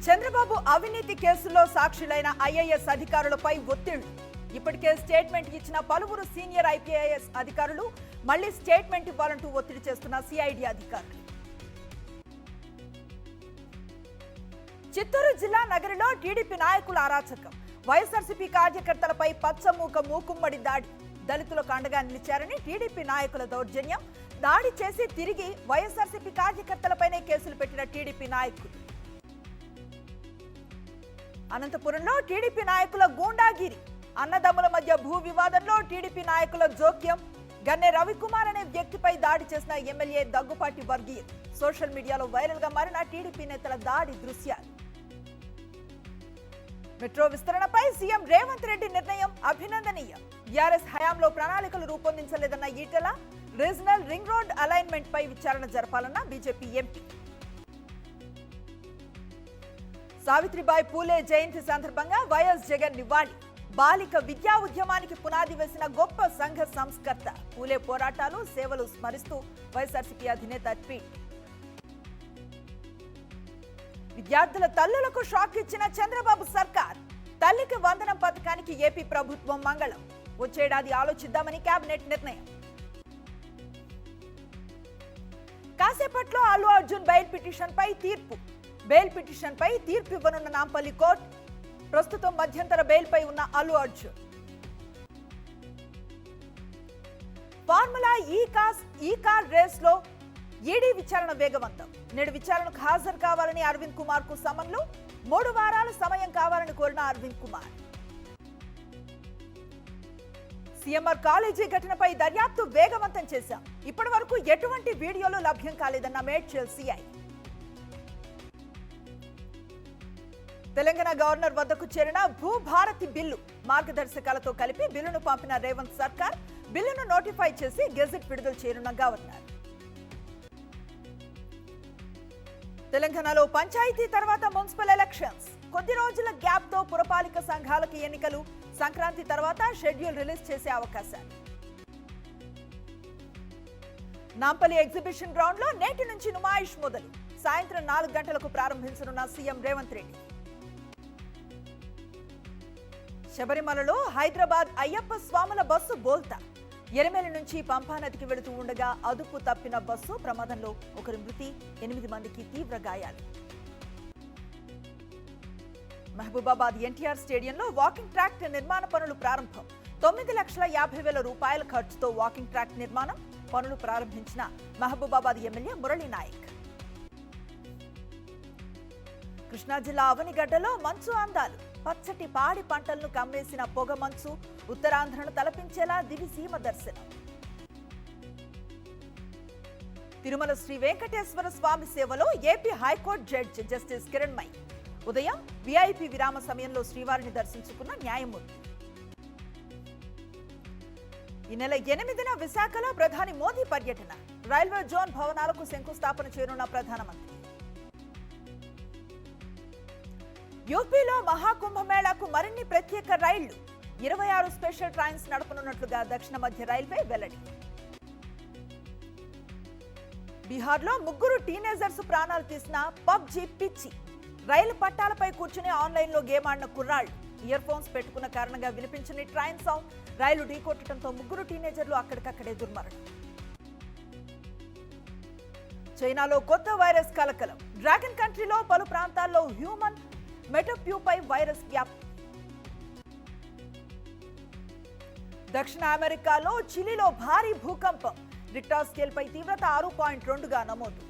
చంద్రబాబు అవినీతి కేసులో సాక్షులైన ఐఏఎస్ అధికారులపై ఒత్తిళ్లు. ఇప్పటికే స్టేట్మెంట్ ఇచ్చిన పలువురు సీనియర్ ఐపీఎస్ అధికారులు మళ్లీ స్టేట్మెంట్ ఇవ్వాలంటూ ఒత్తిడి చేస్తున్న సిఐడి అధికారులు. చిత్తూరు జిల్లా నగరిలో టీడీపీ నాయకుల అరాచకం. వైఎస్ఆర్సీపీ కార్యకర్తలపై పచ్చమూక మూకుమ్మడి దాడి. దళితులకు అండగా నిలిచారని టీడీపీ నాయకుల దౌర్జన్యం. దాడి చేసి తిరిగి వైఎస్ఆర్సీపీ కార్యకర్తలపైనే కేసులు పెట్టిన టీడీపీ నాయకులు. అనంతపురంలో టీడీపీ నాయకుల గూండాగిరి. అన్నదమ్ముల మధ్య భూ వివాదంలో టీడీపీ నాయకుల జోక్యం. గన్నె రవికుమార్ అనే వ్యక్తిపై దాడి చేసిన ఎమ్మెల్యే దగ్గుపాటి వర్గీయులు. సోషల్ మీడియాలో వైరల్ గా మారిన టీడీపీ నేతల దాడి దృశ్యాలు. మెట్రో విస్తరణపై సీఎం రేవంత్ రెడ్డి నిర్ణయం అభినందనీయం. టీఆర్ఎస్ హయాంలో ప్రణాళికలు రూపొందించలేదన్న Etela. Regional ring road alignment పై విచారణ జరపాలన్న బీజేపీ ఎంపీ. సావిత్రిబాయి పూలే జయంతి సందర్భంగా వైఎస్ జగన్ నివాళి. బాలిక విద్యా ఉద్యమానికి పునాది వేసిన గొప్ప సంఘ సంస్కర్త. పూలే పోరాటాలు సేవలు స్మరిస్తూ వైఎస్ఆర్సీపీ అధినేత ట్వీట్. విద్యార్థుల తల్లులకు షాక్ ఇచ్చిన చంద్రబాబు సర్కార్. తల్లికి వందనం పథకానికి ఏపీ ప్రభుత్వం మంగళం. వచ్చేడాది ఆలోచిద్దామని కేబినెట్ నిర్ణయం. కాసేపట్లో అల్లు అర్జున్ బెయిల్ పిటిషన్ పై తీర్పు. బెయిల్ పిటిషన్ పై తీర్పు ఇవ్వనున్న నాంపల్లి కోర్టు. ప్రస్తుతం మధ్యంతర బెయిల్ పై ఉన్న అల్లు అర్జున్. ఫార్ములా ఈ కార్ రేస్ లో ఈడీ విచారణ వేగవంతం. నేడు విచారణకు హాజరు కావాలని అరవింద్ కుమార్ కు సమన్లు. 3 వారాల సమయం కావాలని కోరిన అరవింద్ కుమార్. సీఎంఆర్ కాలేజీ ఘటనపై దర్యాప్తు వేగవంతం చేశాం. ఇప్పటి వరకు ఎటువంటి వీడియోలు లభ్యం కాలేదన్న మేడ్చల్ సిఐ. తెలంగాణ గవర్నర్ వద్దకు చేరిన భూభారతి బిల్లు. మార్గదర్శకాలతో కలిపి బిల్లును పంపిన రేవంత్ సర్కార్. బిల్లును నోటిఫై చేసి గెజెట్ విడుదల చేయనున్న గవర్నర్. తెలంగాణలో పంచాయతీ తర్వాత మున్సిపల్ ఎలక్షన్స్. కొద్ది రోజుల గ్యాప్ తో పురపాలిక సంఘాలకు ఎన్నికలు. సంక్రాంతి తర్వాత షెడ్యూల్ రిలీజ్ చేసే అవకాశాలు. నాంపల్లి ఎగ్జిబిషన్ గ్రౌండ్ లో నేటి నుంచి నుమాయిష్ మొదలు. సాయంత్రం 4 గంటలకు ప్రారంభించనున్న సీఎం రేవంత్ రెడ్డి. శబరిమలలో హైదరాబాద్ అయ్యప్ప స్వాముల బస్సు బోల్తా. ఎరమేలి నుంచి పంపానదికి వెళుతూ ఉండగా అదుపు తప్పిన బస్సు ప్రమాదంలో ఒకరి మృతి, 8 మందికి తీవ్ర గాయాలు. మహబూబాబాద్ ఎన్టీఆర్ స్టేడియంలో వాకింగ్ ట్రాక్ నిర్మాణ పనులు ప్రారంభం. 9,50,000 రూపాయల ఖర్చుతో వాకింగ్ ట్రాక్ నిర్మాణం. పనులు ప్రారంభించిన మహబూబాబాద్ ఎమ్మెల్యే మురళీ నాయక్. కృష్ణా జిల్లా అవనిగడ్డలో మంచు అందాలు. పచ్చటి పాడి పంటలను కమ్మేసిన పొగ మంచు. ఉత్తరాంధ్రను తలపించేలా దివిసీమ దర్శనం. తిరుమల శ్రీ వెంకటేశ్వర స్వామి సేవలో AP high court judge justice Kiranmayi. ఉదయం విఐపి విరామ సమయంలో శ్రీవారిని దర్శించుకున్న న్యాయమూర్తి. ఈ నెల 8న విశాఖలో ప్రధాని మోదీ పర్యటన. రైల్వే జోన్ భవనాలకు శంకుస్థాపన చేయనున్న ప్రధానమంత్రి. యూపీలో మహాకుంభమేళాకు మరిన్ని ప్రత్యేక రైళ్లు. 26 స్పెషల్ ట్రైన్స్ నడపనున్నట్లుగా దక్షిణ మధ్య రైల్వే వెల్లడి. బీహార్లో 3 టీనేజర్స్ ప్రాణాలు తీసిన పబ్జీ పిచ్చి. రైలు పట్టాలపై కూర్చుని ఆన్లైన్లో గేమ్ ఆడిన కుర్రాళ్లు. ఇయర్ ఫోన్స్ పెట్టుకున్న కారణంగా వినిపించని ట్రైన్ సౌండ్. రైలు ఢీకొట్టడంతో 3 టీనేజర్లు అక్కడికక్కడే దుర్మరణం. చైనాలో కొత్త వైరస్ కలకలం. డ్రాగన్ కంట్రీలో పలు ప్రాంతాల్లో హ్యూమన్ మెటోప్యూపై వైరస్ వ్యాప్తి. దక్షిణ అమెరికాలో చిలీలో భారీ భూకంపం. రిక్టర్ స్కేల్ పై తీవ్రత 6.2గా నమోదు.